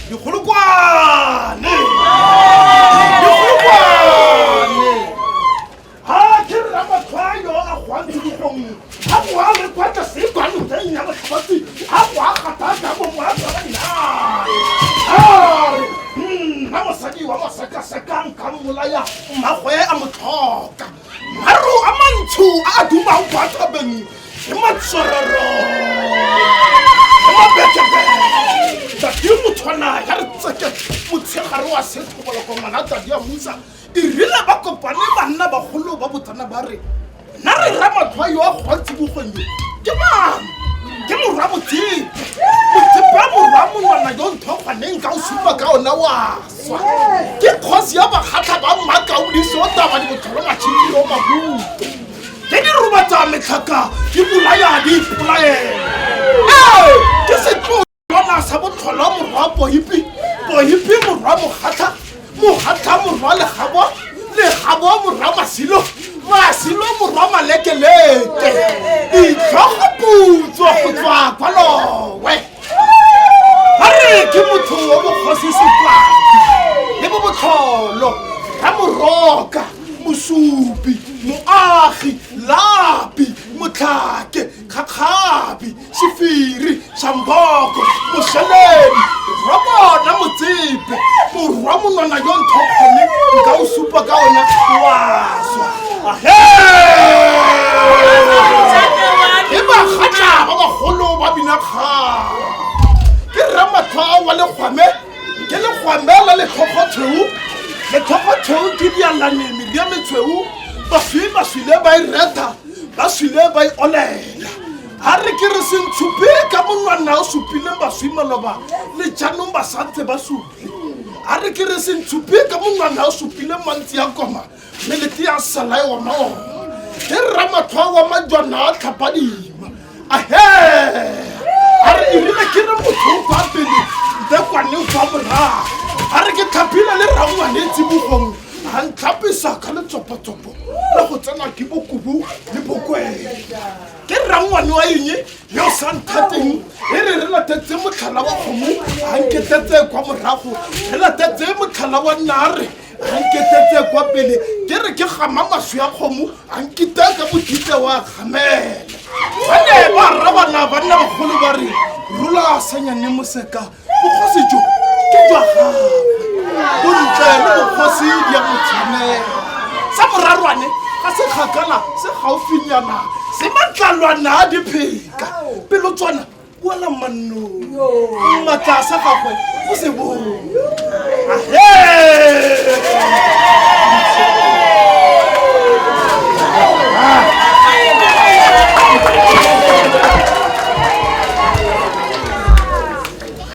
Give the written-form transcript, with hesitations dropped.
dikgolokwane ha ke ra matlwayo a gwantse dikgong ha bua re kwata se kwano teng ya batho ha bua gata ka bo mwa ba ina na mosadi wa masaka-sakang ka mmolaya mmagwe a motlhoka maru a mantsho a dumang kwa thabeng ke matsororo ke mabekebe tadi motshwana ya re tseke motshegare wa sethoboloko ngwana tadi ya musa e rile ba kopane banna bagolo ba botsana ba re nna re ramatlhwayo a gwantse bogonyo ke mang ke morwa botsipe botsipe a morwa monwana yo nthokgwaneng ka o supa ka ona wa swa ke kgosi ya bakgatlha ba mmakaodise o taba di botlholo matšhini yo mabuto ke diroba tsa metlhaka di bolaya di ipolaela ke setlolwana sa botlholo morwa bohipi morwa mogatlha morwa legabo morwa masilo morwa malekeleke itlhogoputswa go tswa kwalowe ba re ke motho wa bogosi setlwapi le bo botlholo ka moroka mosupi moagi lapi motlhake kgakgabi sefiri shamboko mošheledi rwa bona motsipe morwa monwana yo nthokgone nka o supa ka ona waswa ke bakgatla ba bagolo ba binakgang ke ramatlhwa wa lekgwame ke lekgwame la letlhogotheu ke dialanemi di ya metshweu baswi ba swile ba ireta ba swile ba iolela ha re ke re sentshupe ka monwana o supileng baswi maloba le jaanong ba santse ba supi ha re ke re sentshupe ka monwana o supileng mantsi ya koma melete ya sala e ona ona ke ramatlhwa wa majwana a tlhapadima ha re irile ke re motho kwa pele ntekwaneng fa morago ha re ke tlhapile le rangwane tsibogong ha ntlhapisa ka letsopotsopo le go tsena ke bokubu le bokwela ke rangwane wa eng yo sa nthateng e re latetse motlhala wa kgomo ha nketetse kwa morago re latetse motlhala wa nare ha nketetse kwa pele ke re ke gama maswi a kgomo ha nkita ka bokite wa gamela bane ba rabana banna bagolo ba re rula sanyane moseka bogosi jo ke jwa gago bontle le bokgosi ya motshwanela sa morarwane ga se kgakala se gaufinyana se matlalwana a dipheka pelo tswana boela mannong matlaa sa gagwe o se bone